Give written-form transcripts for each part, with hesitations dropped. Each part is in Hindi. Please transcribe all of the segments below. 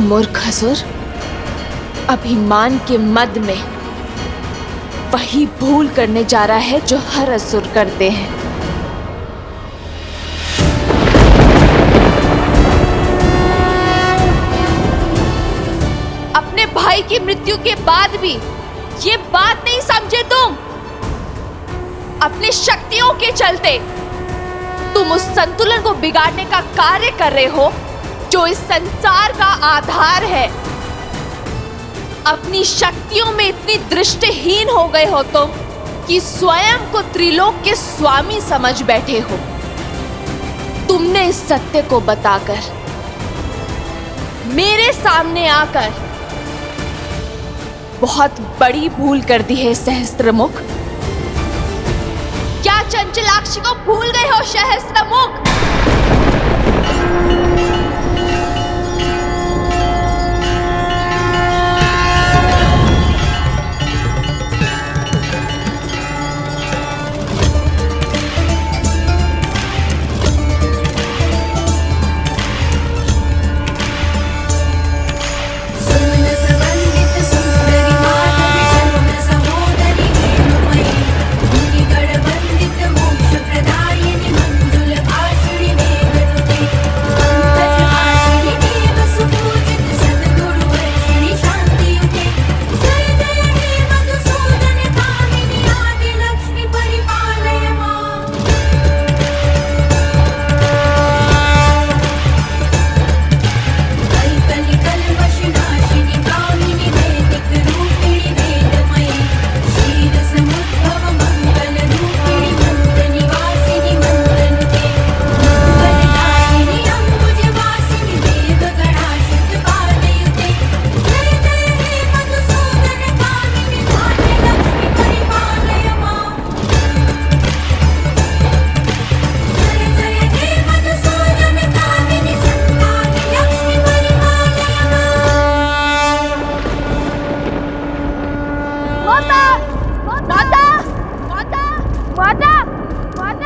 मूर्ख असुर, अभिमान के मद में वही भूल करने जा रहा है जो हर असुर करते हैं। अपने भाई की मृत्यु के बाद भी ये बात नहीं समझे तुम। अपनी शक्तियों के चलते तुम उस संतुलन को बिगाड़ने का कार्य कर रहे हो जो इस संसार का आधार है। अपनी शक्तियों में इतनी दृष्टिहीन हो गए हो तुम कि स्वयं को त्रिलोक के स्वामी समझ बैठे हो। तुमने इस सत्य को बताकर मेरे सामने आकर बहुत बड़ी भूल कर दी है सहस्त्रमुख। क्या चंचलाक्षी को भूल गए हो सहस्त्रमुख?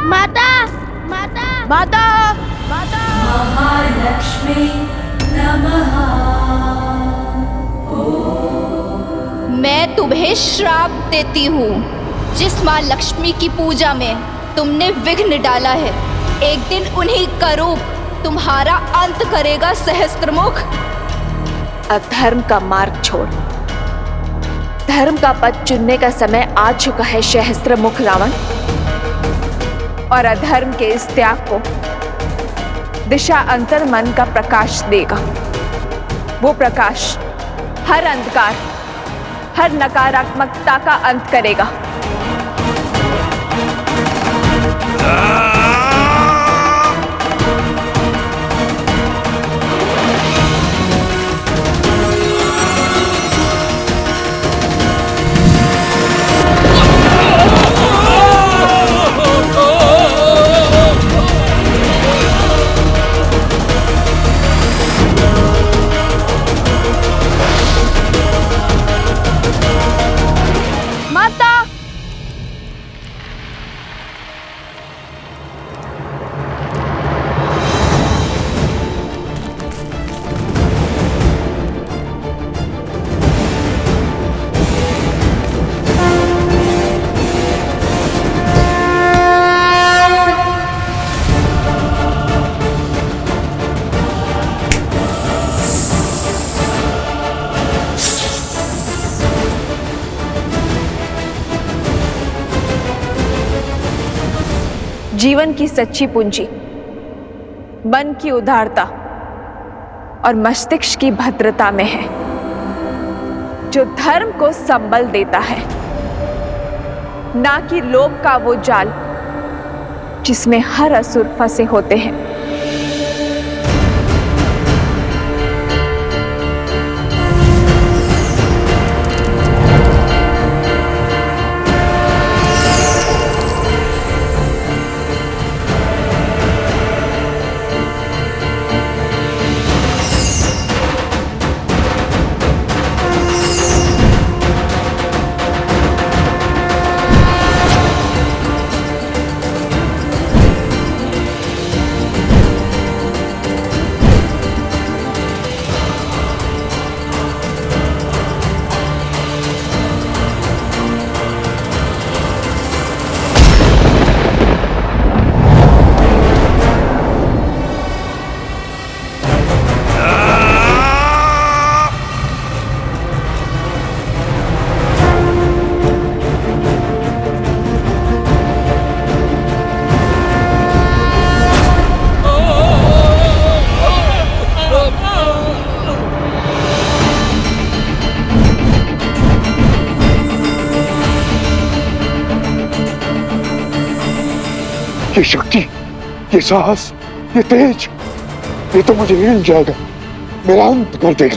माता, माता महालक्ष्मी नमः। मैं तुम्हें श्राप देती हूँ। जिस माँ लक्ष्मी की पूजा में तुमने विघ्न डाला है, एक दिन उन्हीं का रूप तुम्हारा अंत करेगा सहस्त्रमुख। अधर्म का मार्ग छोड़, धर्म का पथ चुनने का समय आ चुका है सहस्त्रमुख रावण। और अधर्म के इस त्याग को दिशा अंतर मन का प्रकाश देगा। वो प्रकाश हर अंधकार, हर नकारात्मकता का अंत करेगा। जीवन की सच्ची पूंजी मन की उदारता और मस्तिष्क की भद्रता में है, जो धर्म को संबल देता है, ना कि लोभ का वो जाल जिसमें हर असुर फंसे होते हैं। ये शक्ति, ये साहस, ये तेज, ये तो मुझे हिल जाएगा, मेरा अंत कर देगा।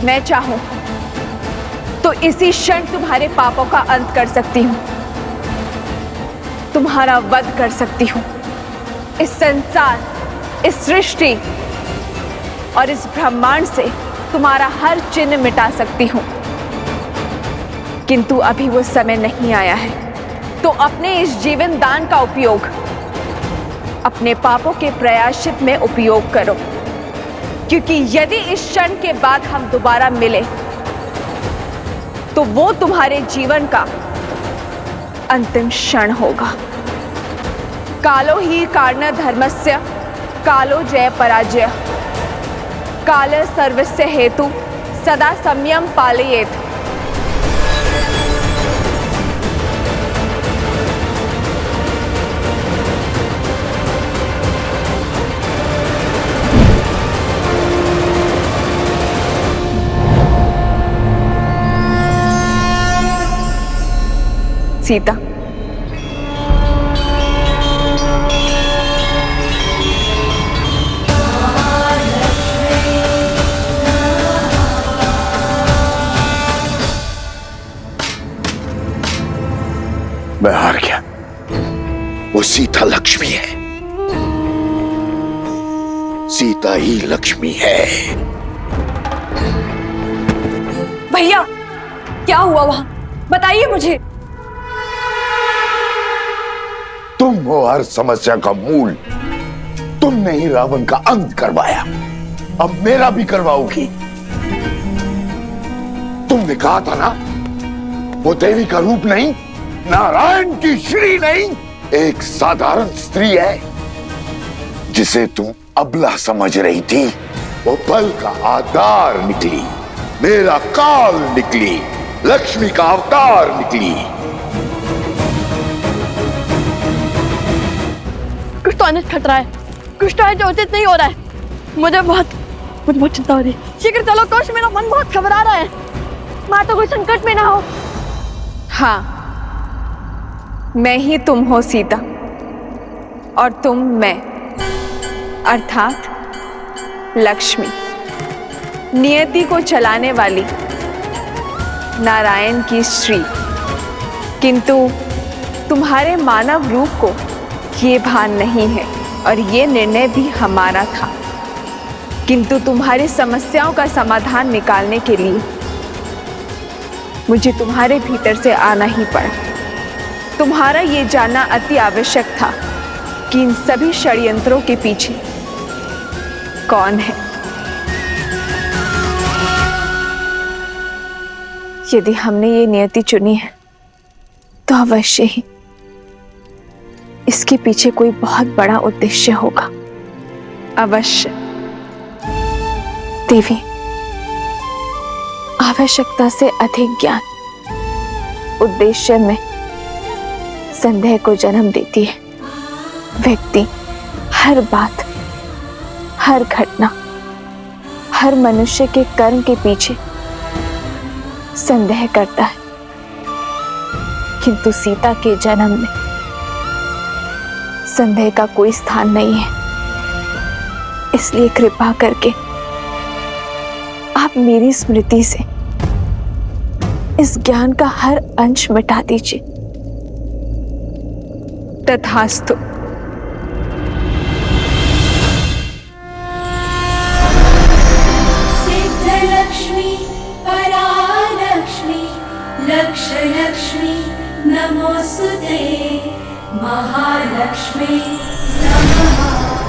मैं चाहूं तो इसी क्षण तुम्हारे पापों का अंत कर सकती हूं, तुम्हारा वध कर सकती हूं। इस संसार, इस सृष्टि और इस ब्रह्मांड से तुम्हारा हर चिन्ह मिटा सकती हूं, किंतु अभी वो समय नहीं आया है। तो अपने इस जीवन दान का उपयोग अपने पापों के प्रायश्चित में उपयोग करो, क्योंकि यदि इस क्षण के बाद हम दोबारा मिले तो वो तुम्हारे जीवन का अंतिम क्षण होगा। कालो ही कारण धर्मस्य कालो जय पराजय, काल सर्वस्य हेतु सदा संयम पालयेत्। सीता, मैं हार गया। वो सीता लक्ष्मी है, सीता ही लक्ष्मी है। भैया क्या हुआ वहां, बताइए मुझे। तुम हो हर समस्या का मूल, तुमने ही रावण का अंत करवाया, अब मेरा भी करवाओगी। तुमने कहा था ना, वो देवी का रूप नहीं, नारायण की श्री नहीं, एक साधारण स्त्री है जिसे तुम अबला समझ रही थी। वो बल का आधार निकली, मेरा काल निकली, लक्ष्मी का अवतार निकली। कुछ तो अनिष्ट खतरा है, कुछ तो है जो उचित नहीं हो रहा है। मुझे बहुत चिंता हो रही है। शीघ्र चलो कोश, मेरा मन बहुत घबरा रहा है। माँ तो कोई संकट में ना हो। हाँ, मैं ही तुम हो सीता, और तुम मैं, अर्थात लक्ष्मी, नियति को चलाने वाली नारायण की श्री। किंतु तुम्हारे मानव रूप को ये भान नहीं है, और ये निर्णय भी हमारा था, किंतु तुम्हारी समस्याओं का समाधान निकालने के लिए मुझे तुम्हारे भीतर से आना ही पड़ा। तुम्हारा ये जानना अति आवश्यक था कि इन सभी षड्यंत्रों के पीछे कौन है। यदि हमने ये नियति चुनी है तो अवश्य ही इसके पीछे कोई बहुत बड़ा उद्देश्य होगा। अवश्य। देवी आवश्यकता से अधिक ज्ञान उद्देश्य में संदेह को जन्म देती है। व्यक्ति हर बात, हर घटना, हर मनुष्य के कर्म के पीछे संदेह करता है, किंतु सीता के जन्म में संदेह का कोई स्थान नहीं है। इसलिए कृपा करके आप मेरी स्मृति से इस ज्ञान का हर अंश मिटा दीजिए। तथास्तु। सिद्धलक्ष्मी परालक्ष्मी लक्ष्मी नमोस्तुते महालक्ष्मी नमः।